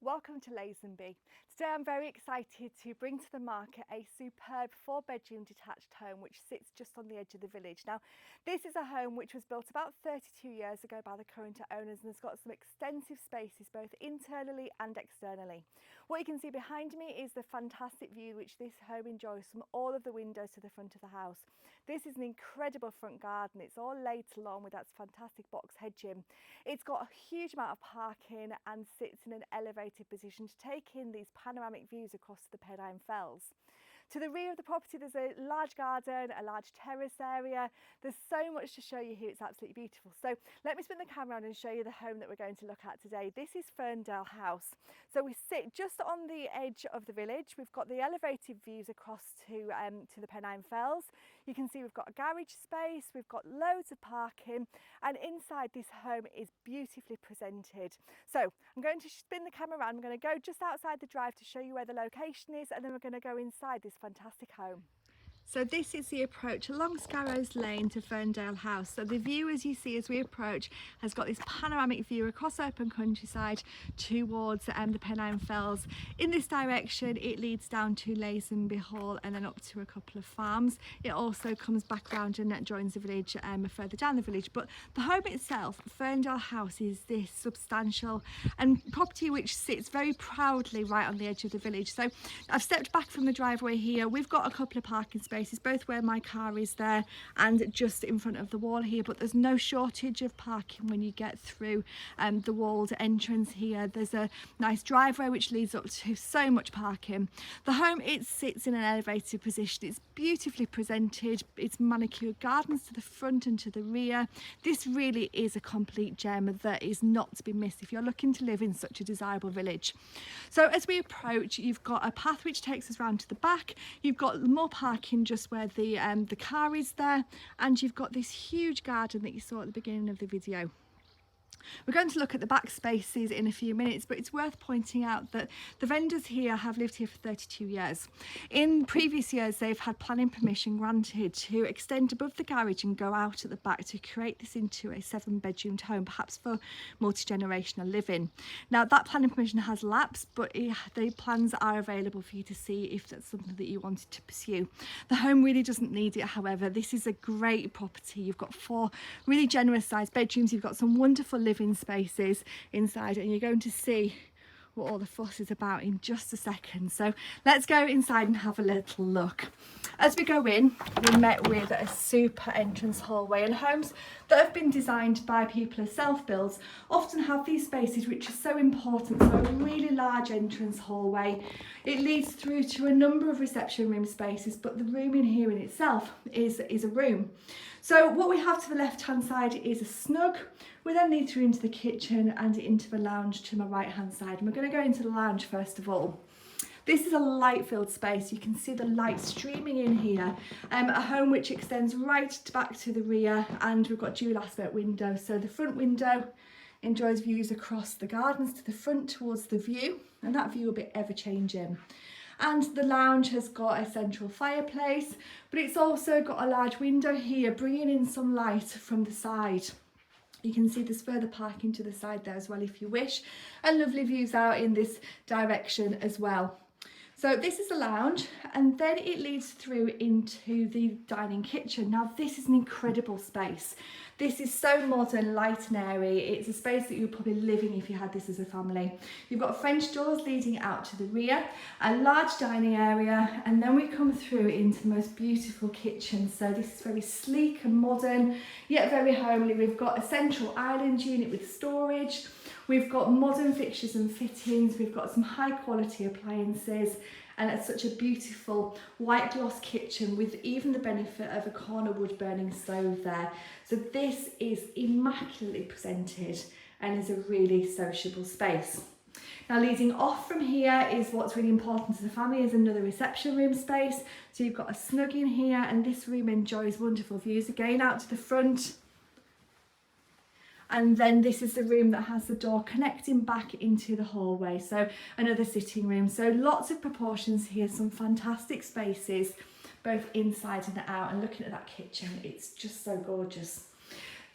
Welcome to Lazonby. Today I'm very excited to bring to the market a superb 4-bedroom detached home which sits just on the edge of the village. Now this is a home which was built about 32 years ago by the current owners and has got some extensive spaces both internally and externally. What you can see behind me is the fantastic view which this home enjoys from all of the windows to the front of the house. This is an incredible front garden. It's all laid along with that fantastic box hedging. It's got a huge amount of parking and sits in an elevated position to take in these panoramic views across the Pennine Fells. To the rear of the property there's a large garden, a large terrace area. There's so much to show you here, it's absolutely beautiful. So let me spin the camera around and show you the home that we're going to look at today. This is Ferndale House. So we sit just on the edge of the village. We've got the elevated views across to the Pennine Fells. You can see we've got a garage space, we've got loads of parking, and inside this home is beautifully presented. So I'm going to spin the camera around. I'm going to go just outside the drive to show you where the location is, and then we're going to go inside this fantastic home. So this is the approach along Scarrows Lane to Ferndale House. So the view, as you see as we approach, has got this panoramic view across open countryside towards the Pennine Fells. In this direction it leads down to Lazonby Hall and then up to a couple of farms. It also comes back round and joins the village further down the village. But the home itself, Ferndale House, is this substantial and property which sits very proudly right on the edge of the village. So I've stepped back from the driveway here. We've got a couple of parking spaces, both where my car is there and just in front of the wall here, but there's no shortage of parking when you get through the walled entrance here. There's a nice driveway which leads up to so much parking. The home, it sits in an elevated position. It's beautifully presented. It's manicured gardens to the front and to the rear. This really is a complete gem that is not to be missed if you're looking to live in such a desirable village. So as we approach, you've got a path which takes us round to the back. You've got more parking just where the car is there, and you've got this huge garden that you saw at the beginning of the video. We're going to look at the back spaces in a few minutes, but it's worth pointing out that the vendors here have lived here for 32 years. In previous years, they've had planning permission granted to extend above the garage and go out at the back to create this into a 7-bedroom home, perhaps for multi-generational living. Now, that planning permission has lapsed, but the plans are available for you to see if that's something that you wanted to pursue. The home really doesn't need it, however. This is a great property. You've got 4 really generous sized bedrooms. You've got some wonderful living spaces inside, and you're going to see what all the fuss is about in just a second. So let's go inside and have a little look. As we go in, we're met with a super entrance hallway, and homes that have been designed by people as self-builds often have these spaces which are so important. So a really large entrance hallway. It leads through to a number of reception room spaces, but the room in here in itself is a room. So what we have to the left hand side is a snug. We then lead through into the kitchen and into the lounge to my right hand side, and we're going to go into the lounge first of all. This is a light filled space. You can see the light streaming in here. A home which extends right back to the rear, and we've got dual aspect windows. So the front window enjoys views across the gardens to the front towards the view, and that view will be ever changing. And the lounge has got a central fireplace, but it's also got a large window here bringing in some light from the side. You can see there's further parking to the side there as well if you wish, and lovely views out in this direction as well. So this is the lounge, and then it leads through into the dining kitchen. Now this is an incredible space. This is so modern, light and airy. It's a space that you'd probably live in if you had this as a family. You've got French doors leading out to the rear, a large dining area, and then we come through into the most beautiful kitchen. So this is very sleek and modern, yet very homely. We've got a central island unit with storage. We've got modern fixtures and fittings. We've got some high quality appliances, and it's such a beautiful white gloss kitchen with even the benefit of a corner wood burning stove there. So this is immaculately presented and is a really sociable space. Now leading off from here is what's really important to the family, is another reception room space. So you've got a snug in here, and this room enjoys wonderful views again out to the front. And then this is the room that has the door connecting back into the hallway, so another sitting room. So lots of proportions here, some fantastic spaces both inside and out, and looking at that kitchen, it's just so gorgeous.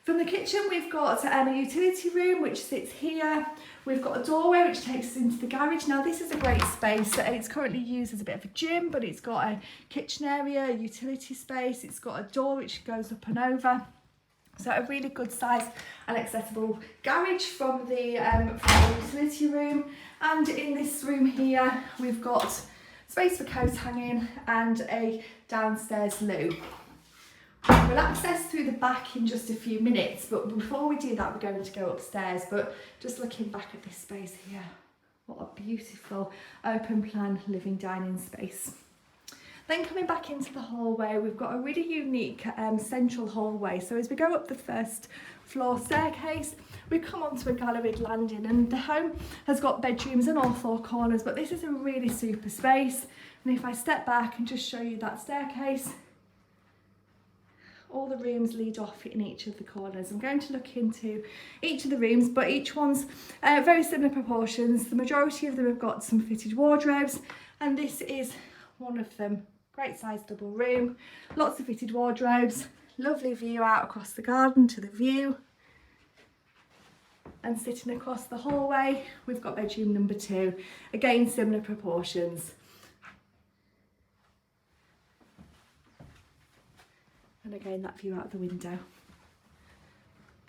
From the kitchen we've got a utility room which sits here. We've got a doorway which takes us into the garage. Now this is a great space. It's currently used as a bit of a gym, but it's got a kitchen area, a utility space. It's got a door which goes up and over. So a really good size and accessible garage from the utility room. And in this room here we've got space for coat hanging and a downstairs loo. We'll access through the back in just a few minutes, but before we do that we're going to go upstairs. But just looking back at this space here, what a beautiful open plan living dining space. Then coming back into the hallway, we've got a really unique central hallway. So as we go up the first floor staircase, we come onto a galleried landing, and the home has got bedrooms in all four corners, but this is a really super space. And if I step back and just show you that staircase, all the rooms lead off in each of the corners. I'm going to look into each of the rooms, but each one's very similar proportions. The majority of them have got some fitted wardrobes, and this is one of them. Great size double room, lots of fitted wardrobes, lovely view out across the garden to the view. And sitting across the hallway, we've got bedroom number 2, again similar proportions. And again that view out the window.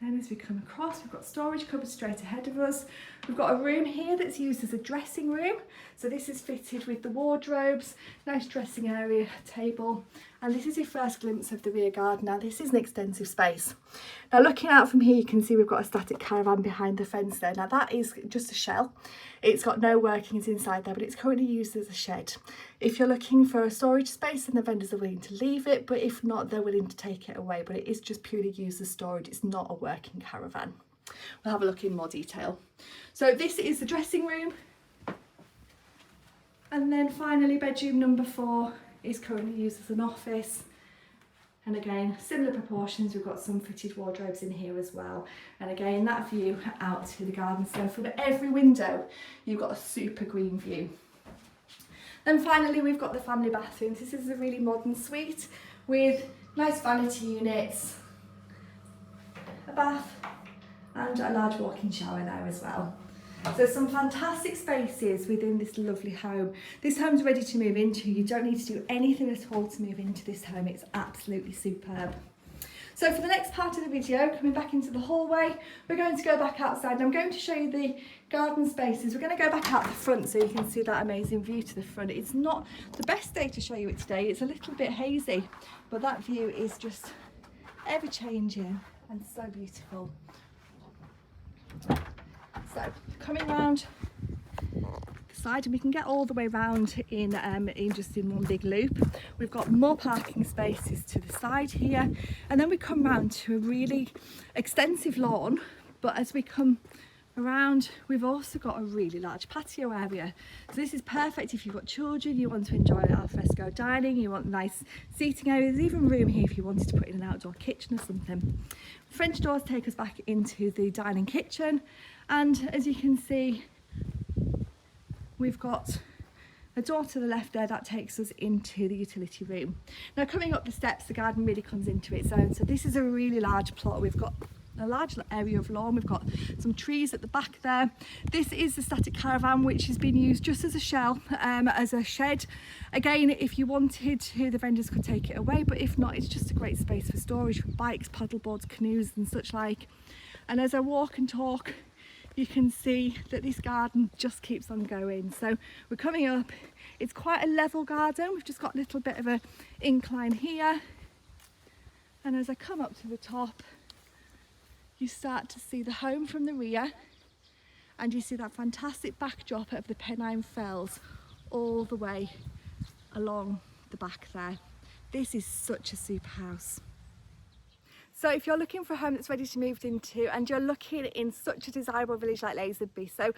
Then as we come across, we've got storage cupboards straight ahead of us. We've got a room here that's used as a dressing room. So this is fitted with the wardrobes, nice dressing area, table. And this is your first glimpse of the rear garden. Now this is an extensive space. Now looking out from here, you can see we've got a static caravan behind the fence there. Now that is just a shell. It's got no workings inside there, but it's currently used as a shed. If you're looking for a storage space, then the vendors are willing to leave it, but if not, they're willing to take it away. But it is just purely used as storage. It's not a working caravan. We'll have a look in more detail. So this is the dressing room. And then finally, bedroom number 4 is currently used as an office. And again, similar proportions, we've got some fitted wardrobes in here as well. And again, that view out to the garden. So from every window, you've got a super green view. Then finally, we've got the family bathrooms. This is a really modern suite with nice vanity units, a bath, and a large walk-in shower there as well. So some fantastic spaces within this lovely home. This home's ready to move into. You don't need to do anything at all to move into this home. It's absolutely superb. So for the next part of the video, coming back into the hallway, we're going to go back outside. And I'm going to show you the garden spaces. We're going to go back out the front so you can see that amazing view to the front. It's not the best day to show you it today. It's a little bit hazy, but that view is just ever changing and so beautiful. So coming round the side, and we can get all the way round in just in one big loop. We've got more parking spaces to the side here, and then we come round to a really extensive lawn. But as we come around, we've also got a really large patio area. So this is perfect if you've got children, you want to enjoy al fresco dining, you want nice seating areas. There's even room here if you wanted to put in an outdoor kitchen or something. French doors take us back into the dining kitchen, and as you can see, we've got a door to the left there that takes us into the utility room. Now coming up the steps, the garden really comes into its own. So this is a really large plot. We've got a large area of lawn, we've got some trees at the back there. This is the static caravan, which has been used just as a shell, as a shed. Again, if you wanted to, the vendors could take it away, but if not, it's just a great space for storage for bikes, paddleboards, canoes and such like. And as I walk and talk, you can see that this garden just keeps on going. So we're coming up, it's quite a level garden. We've just got a little bit of an incline here. And as I come up to the top, you start to see the home from the rear, and you see that fantastic backdrop of the Pennine Fells all the way along the back there. This is such a super house. So if you're looking for a home that's ready to move into, and you're looking in such a desirable village like Lazonby, so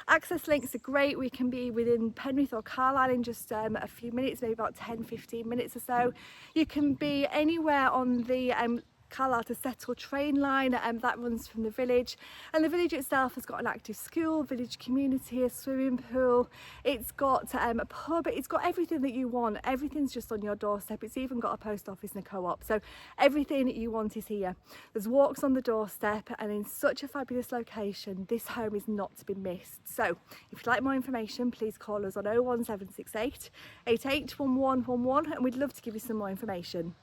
access links are great. We can be within Penrith or Carlisle in just a few minutes, maybe about 10-15 minutes or so. You can be anywhere on the Carlisle to Settle train line that runs from the village, and the village itself has got an active school, village community, a swimming pool, it's got a pub, it's got everything that you want. Everything's just on your doorstep. It's even got a post office and a co-op, so everything that you want is here. There's walks on the doorstep, and in such a fabulous location, this home is not to be missed. So if you'd like more information, please call us on 01768 881111 and we'd love to give you some more information.